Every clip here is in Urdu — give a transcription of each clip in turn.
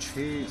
6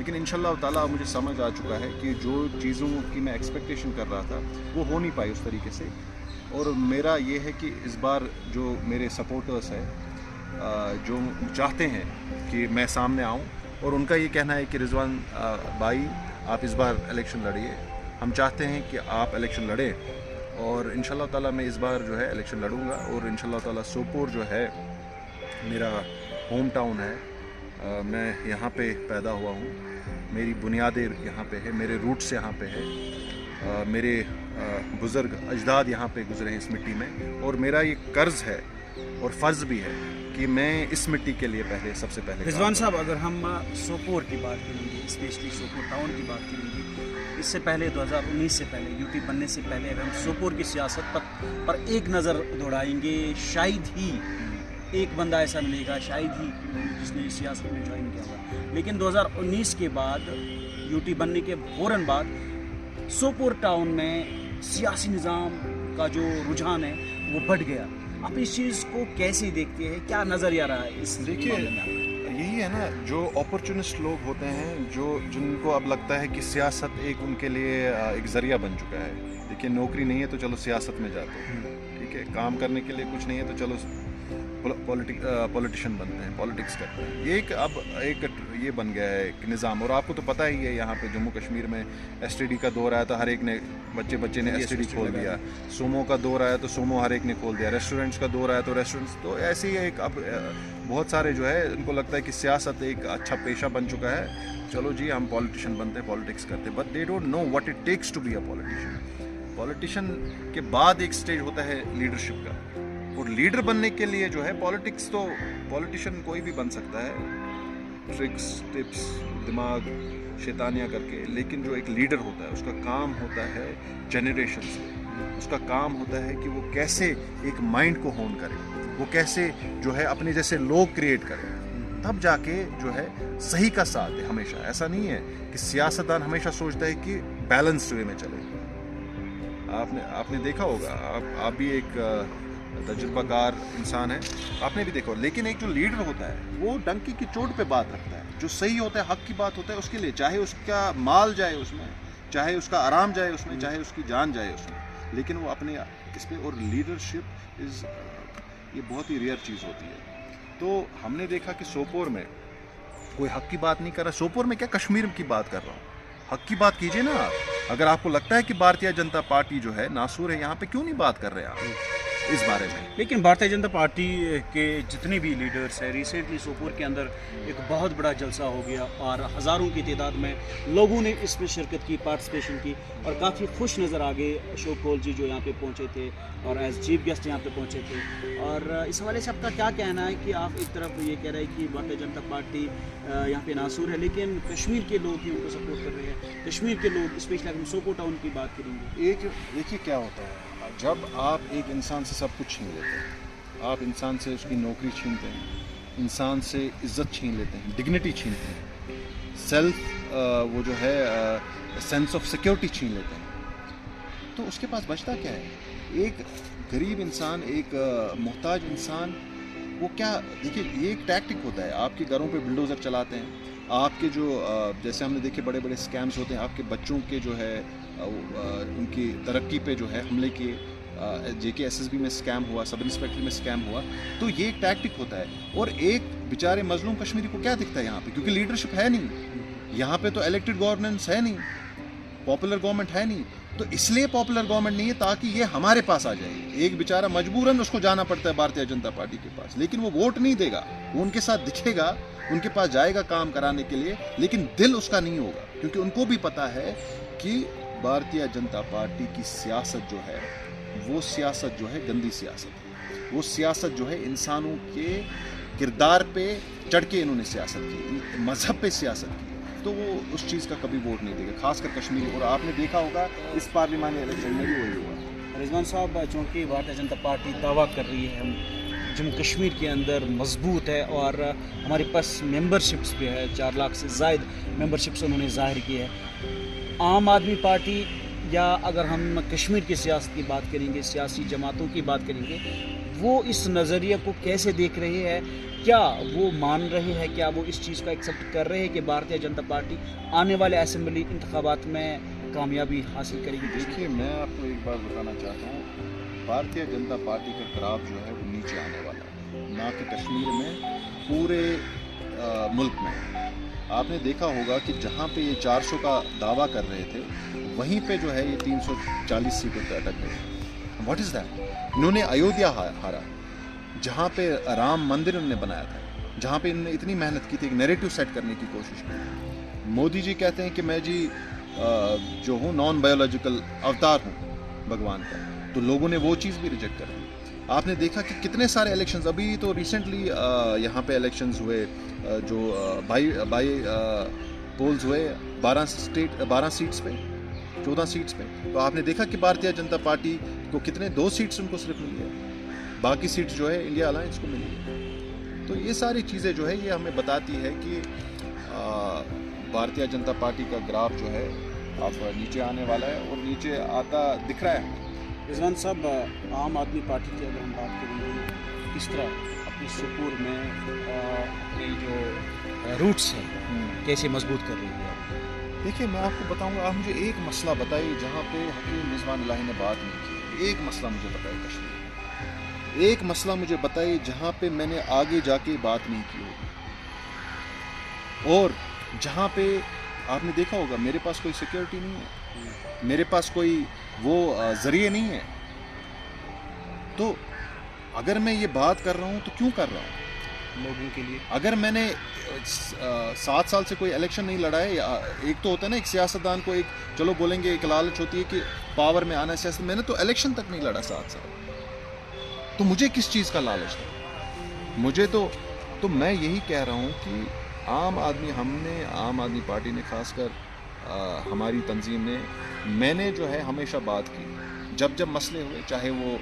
لیکن انشاءاللہ تعالیٰ مجھے سمجھ آ چکا ہے کہ جو چیزوں کی میں ایکسپیکٹیشن کر رہا تھا وہ ہو نہیں پائی اس طریقے سے. اور میرا یہ ہے کہ اس بار جو میرے سپورٹرس ہیں جو چاہتے ہیں کہ میں سامنے آؤں, اور ان کا یہ کہنا ہے کہ رضوان بھائی آپ اس بار الیکشن لڑیے, ہم چاہتے ہیں کہ آپ الیکشن لڑیں, اور انشاءاللہ تعالیٰ میں اس بار جو ہے الیکشن لڑوں گا. اور انشاءاللہ تعالیٰ سوپور جو ہے میرا ہوم ٹاؤن ہے, میں یہاں پہ پیدا ہوا ہوں, میری بنیادیں یہاں پہ ہے, میرے روٹس یہاں پہ ہے, میرے بزرگ اجداد یہاں پہ گزرے ہیں اس مٹی میں, اور میرا یہ قرض ہے اور فرض بھی ہے کہ میں اس مٹی کے لیے سب سے پہلے. رضوان صاحب, اگر ہم سوپور کی بات کریں گے, اسپیشلی سوپور ٹاؤن کی بات کریں گے, اس سے پہلے 2019 سے پہلے یو ٹی بننے سے پہلے اگر ہم سوپور کی سیاست پر ایک نظر دوڑائیں گے, شاید ہی ایک بندہ ایسا ملے گا شاید ہی جس نے سیاست میں جوائن کیا ہوا. لیکن 2019 کے بعد یو ٹی بننے کے فوراً بعد سوپور ٹاؤن میں سیاسی نظام کا جو رجحان ہے وہ بڑھ گیا. آپ اس چیز کو کیسے دیکھتے ہیں, کیا نظریہ رہا ہے اس؟ دیکھیے یہی ہے نا, جو اپرچونسٹ لوگ ہوتے ہیں جن کو اب لگتا ہے کہ سیاست ایک ان کے لیے ایک ذریعہ بن چکا ہے. دیکھیے نوکری نہیں ہے تو چلو سیاست میں جاتے ہیں, ٹھیک ہے, کام کرنے کے لیے کچھ نہیں ہے تو چلو پولیٹیشین بنتے ہیں, پالیٹکس کرتے ہیں. یہ یہ بن گیا ہے ایک نظام. اور آپ کو تو پتہ ہی ہے یہاں پہ جموں کشمیر میں ایس ٹی ڈی کا دور آیا تو ہر ایک نے بچے نے ایس ٹی ڈی کھول دیا, سومو کا دور آیا تو سومو ہر ایک نے کھول دیا, ریسٹورینٹس کا دور آیا تو ریسٹورینٹس. تو ایسے ہی ایک اب بہت سارے جو ہے ان کو لگتا ہے کہ سیاست ایک اچھا پیشہ بن چکا ہے, چلو جی ہم پولیٹیشین بنتے ہیں, پالیٹکس کرتے ہیں. But they don't know what it takes to be a politician. Politician کے بعد ایک سٹیج ہوتا ہے لیڈرشپ کا, اور لیڈر بننے کے لیے جو ہے پولیٹکس تو پولیٹیشین کوئی بھی بن سکتا ہے, ٹرکس ٹپس دماغ شیطانیاں کر کے. لیکن جو ایک لیڈر ہوتا ہے اس کا کام ہوتا ہے جنریشن سے, اس کا کام ہوتا ہے کہ وہ کیسے ایک مائنڈ کو ہون کرے, وہ کیسے جو ہے اپنے جیسے لوگ کریٹ کرے, تب جا کے جو ہے صحیح کا ساتھ ہے. ہمیشہ ایسا نہیں ہے کہ سیاستدان ہمیشہ سوچتا ہے کہ بیلنسڈ وے میں چلے. آپ نے دیکھا ہوگا, آپ بھی ایک تجربہ کار انسان ہے, آپ نے بھی دیکھا. لیکن ایک جو لیڈر ہوتا ہے وہ ڈنکی کی چوٹ پہ بات رکھتا ہے, جو صحیح ہوتا ہے حق کی بات ہوتا ہے اس کے لیے, چاہے اس کا مال جائے اس میں, چاہے اس کا آرام جائے اس میں, چاہے اس کی جان جائے اس میں, لیکن وہ اپنے اس پہ. اور لیڈرشپ یہ بہت ہی ریئر چیز ہوتی ہے. تو ہم نے دیکھا کہ سوپور میں کوئی حق کی بات نہیں کر رہا. سوپور میں کیا کشمیر کی بات کر رہا ہوں, حق کی بات کیجئے نا آپ. اگر آپ کو لگتا ہے کہ بھارتیہ جنتا پارٹی جو ہے ناسور ہے, یہاں پہ کیوں نہیں بات کر رہے آپ اس بارے میں؟ لیکن بھارتیہ جنتا پارٹی کے جتنے بھی لیڈرز ہیں, ریسنٹلی سوپور کے اندر ایک بہت بڑا جلسہ ہو گیا اور ہزاروں کی تعداد میں لوگوں نے اس میں شرکت کی, پارٹیسپیشن کی, اور کافی خوش نظر آ گئے اشوک کول جی جو یہاں پہ پہنچے تھے اور ایز چیف گیسٹ یہاں پہ پہنچے تھے. اور اس حوالے سے آپ کا کیا کہنا ہے کہ آپ ایک طرف یہ کہہ رہے ہیں کہ بھارتیہ جنتا پارٹی یہاں پہ ناسور ہے, لیکن کشمیر کے لوگ ہی ان کو سپورٹ کر رہے ہیں, کشمیر کے لوگ اسپیشلی اگر ہم سوپور ٹاؤن کی بات کریں گے. ایک دیکھیے کیا ہوتا ہے, جب آپ ایک انسان سے سب کچھ چھین لیتے ہیں, آپ انسان سے اس کی نوکری چھینتے ہیں, انسان سے عزت چھین لیتے ہیں, ڈگنیٹی چھینتے ہیں, سیلف وہ جو ہے سینس آف سیکیورٹی چھین لیتے ہیں, تو اس کے پاس بچتا کیا ہے؟ ایک غریب انسان, ایک محتاج انسان, وہ کیا, دیکھیے یہ ایک ٹیکٹک ہوتا ہے. آپ کے گھروں پہ بلڈوزر چلاتے ہیں, آپ کے جو جیسے ہم نے دیکھے بڑے بڑے اسکیمز ہوتے ہیں, آپ کے بچوں کے جو ہے ان کی ترقی پہ جو ہے حملے کیے, جے کے ایس ایس بی میں اسکیم ہوا, سب انسپیکٹر میں اسکیم ہوا. تو یہ ایک ٹیکٹک ہوتا ہے. اور ایک بیچارے مظلوم کشمیری کو کیا دکھتا ہے یہاں پہ, کیونکہ لیڈرشپ ہے نہیں یہاں پہ, تو الیکٹڈ گورننس ہے نہیں, پاپولر گورنمنٹ ہے نہیں. تو اس لیے پاپولر گورنمنٹ نہیں ہے تاکہ یہ ہمارے پاس آ جائے. ایک بیچارہ مجبوراً اس کو جانا پڑتا ہے بھارتیہ جنتا پارٹی کے پاس, لیکن وہ ووٹ نہیں دے گا, وہ ان کے ساتھ دکھے گا, ان کے پاس جائے گا کام کرانے کے لیے, لیکن دل اس کا نہیں ہوگا, کیونکہ ان کو بھی پتہ ہے کہ بھارتیہ جنتا پارٹی کی سیاست جو ہے وہ سیاست جو ہے گندی سیاست ہے. وہ سیاست جو ہے انسانوں کے کردار پہ چڑھ کے انہوں نے سیاست کی, مذہب پہ سیاست کی, تو وہ اس چیز کا کبھی ووٹ نہیں دے گا, خاص کر کشمیری. اور آپ نے دیکھا ہوگا اس پارلیمانی الیکشن میں بھی وہی ہوا. رضوان صاحب, چونکہ بھارتیہ جنتا پارٹی دعویٰ کر رہی ہے ہم جموں کشمیر کے اندر مضبوط ہے, اور ہمارے پاس ممبرشپس بھی ہے, 4 لاکھ سے زائد ممبرشپس انہوں نے ظاہر کی ہے. عام آدمی پارٹی یا اگر ہم کشمیر کی سیاست کی بات کریں گے، سیاسی جماعتوں کی بات کریں گے، وہ اس نظریے کو کیسے دیکھ رہے ہیں؟ کیا وہ مان رہے ہیں، کیا وہ اس چیز کا ایکسیپٹ کر رہے ہیں کہ بھارتیہ جنتا پارٹی آنے والے اسمبلی انتخابات میں کامیابی حاصل کرے گی؟ دیکھیے، میں آپ کو ایک بات بتانا چاہتا ہوں، بھارتیہ جنتا پارٹی کا گراف جو ہے وہ نیچے آنے والا ہے، نہ کہ کشمیر میں، پورے ملک میں۔ آپ نے دیکھا ہوگا کہ جہاں پہ یہ 400 کا دعویٰ کر رہے تھے، وہیں پہ جو ہے یہ 340 سیٹوں پہ اٹک گئے۔ What is that? انہوں نے ایودھیا ہارا، جہاں پہ رام مندر انہوں نے بنایا تھا، جہاں پہ انہوں نے اتنی محنت کی تھی، ایک نیریٹو سیٹ کرنے کی کوشش کی۔ مودی جی کہتے ہیں کہ میں جی جو ہوں نان بایولوجیکل اوتار ہوں بھگوان کا، تو لوگوں نے وہ چیز بھی ریجیکٹ کر دی۔ آپ نے دیکھا کہ کتنے سارے الیکشنز، ابھی تو ریسنٹلی یہاں پہ الیکشنز ہوئے، جو بائی پولز ہوئے 12 سیٹس پہ، 14 سیٹس پہ، تو آپ نے دیکھا کہ بھارتیہ جنتا پارٹی کو کتنے 2 سیٹس ان کو صرف ملی ہے، باقی سیٹس جو ہے انڈیا الائنس کو ملی ہے۔ تو یہ ساری چیزیں جو ہے یہ ہمیں بتاتی ہے کہ بھارتیہ جنتا پارٹی کا گراف جو ہے اب نیچے آنے والا ہے، اور نیچے آتا دکھ رہا ہے۔ رضوان صاحب، عام آدمی پارٹی کی اگر ہم بات کریں گے، کس طرح اپنے سپور میں اپنے جو روٹس ہیں کیسے مضبوط کر رہی ہے؟ دیکھیے، میں آپ کو بتاؤں گا، آپ مجھے ایک مسئلہ بتائیے جہاں پہ حکیم رضوان الہی نے بات نہیں کی۔ ایک مسئلہ مجھے بتائیے کشمیر میں، ایک مسئلہ مجھے بتائیے جہاں پہ میں نے آگے جا کے بات نہیں کی ہوگی، اور جہاں پہ آپ نے دیکھا ہوگا میرے پاس کوئی سیکیورٹی نہیں ہے، میرے پاس کوئی وہ ذریعے نہیں ہے، تو اگر میں یہ بات کر رہا ہوں تو کیوں کر رہا ہوں لوگوں کے لیے؟ اگر میں نے 7 سال سے کوئی الیکشن نہیں لڑا ہے، ایک تو ہوتا ہے نا ایک سیاستدان کو، ایک چلو بولیں گے ایک لالچ ہوتی ہے کہ پاور میں آنا ہے سیاست، میں نے تو الیکشن تک نہیں لڑا 7 سال، تو مجھے کس چیز کا لالچ تھا؟ مجھے تو میں یہی کہہ رہا ہوں کہ عام آدمی پارٹی نے، خاص کر ہماری تنظیم نے، میں نے جو ہے ہمیشہ بات کی، جب مسئلے ہوئے، چاہے وہ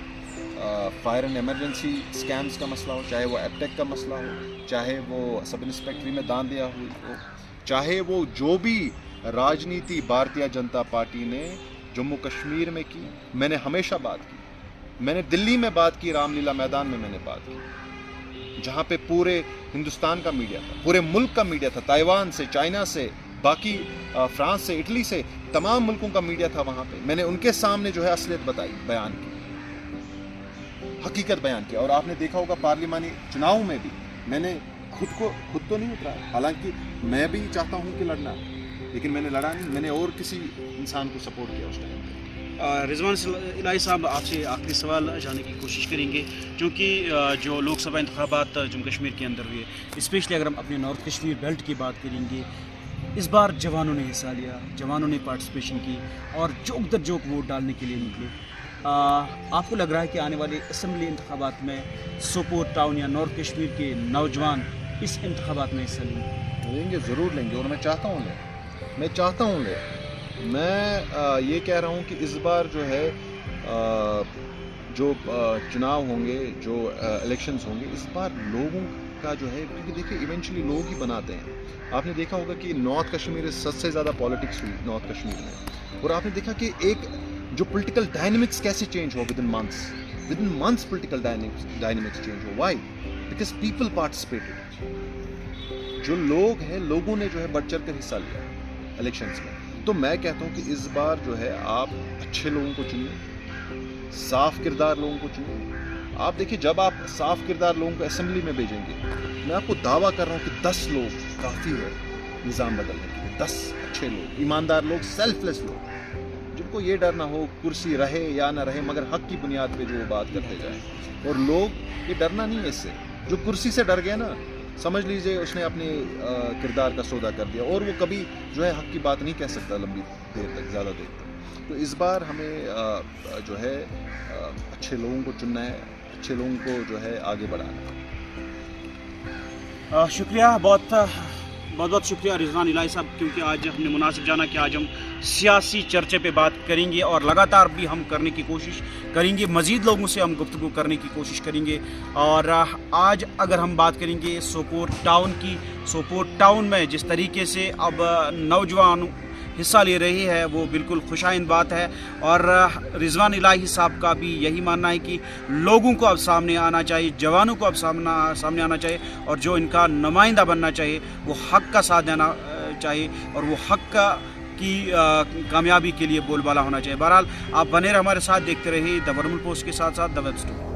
فائر اینڈ ایمرجنسی اسکیمز کا مسئلہ ہو، چاہے وہ ایپٹیک کا مسئلہ ہو، چاہے وہ سب انسپیکٹری میں داندیا ہوئی ہو، چاہے وہ جو بھی راجنیتی بھارتیہ جنتا پارٹی نے جموں کشمیر میں کی، میں نے ہمیشہ بات کی۔ میں نے دلی میں بات کی، رام لیلا میدان میں نے بات کی، جہاں پہ پورے ہندوستان کا میڈیا تھا، پورے ملک کا میڈیا تھا، تائیوان سے، چائنا سے، باقی فرانس سے، اٹلی سے، تمام ملکوں کا میڈیا تھا وہاں پہ۔ میں نے ان کے سامنے جو ہے اصلیت بتائی، بیان کی، حقیقت بیان کیا، اور آپ نے دیکھا ہوگا پارلیمانی چناؤں میں بھی میں نے خود تو نہیں اترا، حالانکہ میں بھی چاہتا ہوں کہ لڑنا، لیکن میں نے لڑا نہیں، میں نے اور کسی انسان کو سپورٹ کیا اس ٹائم پہ۔ رضوان الہی صاحب، آپ سے آخری سوال جاننے کی کوشش کریں گے، چونکہ جو لوک سبھا انتخابات جموں کشمیر کے اندر ہوئے، اسپیشلی اگر ہم اپنے نارتھ کشمیر بیلٹ کی بات کریں گے، اس بار جوانوں نے حصہ لیا، جوانوں نے پارٹیسپیشن کی اور جوک در جوک ووٹ ڈالنے کے لیے نکلے۔ آپ کو لگ رہا ہے کہ آنے والے اسمبلی انتخابات میں سوپور ٹاؤن یا نارتھ کشمیر کے نوجوان اس انتخابات میں حصہ لیں گے؟ ضرور لیں گے، اور میں چاہتا ہوں لیں۔ میں یہ کہہ رہا ہوں کہ اس بار جو ہے جو چناؤ ہوں گے، جو الیکشنز ہوں گے، اس بار لوگوں کا جو ہے، کیونکہ دیکھیں ایونچولی لوگ ہی بناتے ہیں۔ آپ نے دیکھا ہوگا کہ نارتھ کشمیر سب سے زیادہ پالیٹکس ہوئی نارتھ کشمیر میں، اور آپ نے دیکھا کہ ایک جو پولیٹیکل ڈائنمکس کیسے چینج ہو with in months political dynamics change ہو۔ وائی؟ بیکاز پیپل پارٹیسپیٹڈ، جو لوگ ہیں، لوگوں نے جو ہے بڑھ چڑھ کر حصہ لیا الیکشنز میں۔ تو میں کہتا ہوں کہ اس بار جو ہے آپ اچھے لوگوں کو چنیں، صاف کردار لوگوں کو چنیں۔ آپ دیکھیں، جب آپ صاف کردار لوگوں کو اسمبلی میں بھیجیں گے، میں آپ کو دعویٰ کر رہا ہوں کہ 10 لوگ کافی ہے نظام بدلنے کے لیے، 10 اچھے لوگ، ایماندار لوگ، سیلف لیس لوگ، جن کو یہ ڈر نہ ہو کرسی رہے یا نہ رہے، مگر حق کی بنیاد پہ جو بات کرتے جائیں۔ اور لوگ یہ ڈرنا نہیں ہے اس سے، جو کرسی سے ڈر گئے نا، سمجھ لیجئے اس نے اپنے کردار کا سودا کر دیا، اور وہ کبھی جو ہے حق کی بات نہیں کہہ سکتا لمبی دیر تک، زیادہ دیر تک۔ تو اس بار ہمیں جو ہے اچھے لوگوں کو چننا ہے، اچھے لوگوں کو جو ہے آگے بڑھانا ہے۔ شکریہ، بہت بہت شکریہ رضوان الہی صاحب، کیونکہ آج ہم نے مناسب جانا کہ آج ہم سیاسی چرچے پہ بات کریں گے، اور لگاتار بھی ہم کرنے کی کوشش کریں گے، مزید لوگوں سے ہم گفتگو کرنے کی کوشش کریں گے۔ اور آج اگر ہم بات کریں گے سوپور ٹاؤن کی، سوپور ٹاؤن میں جس طریقے سے اب نوجوان حصہ لے رہی ہے وہ بالکل خوشائند بات ہے، اور رضوان الہی صاحب کا بھی یہی ماننا ہے کہ لوگوں کو اب سامنے آنا چاہیے، جوانوں کو اب سامنے آنا چاہیے، اور جو ان کا نمائندہ بننا چاہیے وہ حق کا ساتھ دینا چاہیے، اور وہ حق کی کامیابی کے لیے بول بالا ہونا چاہیے۔ بہرحال آپ بنے رہے ہمارے ساتھ، دیکھتے رہیے دی ورمل پوسٹ کے ساتھ ساتھ دی ویب اسٹوری۔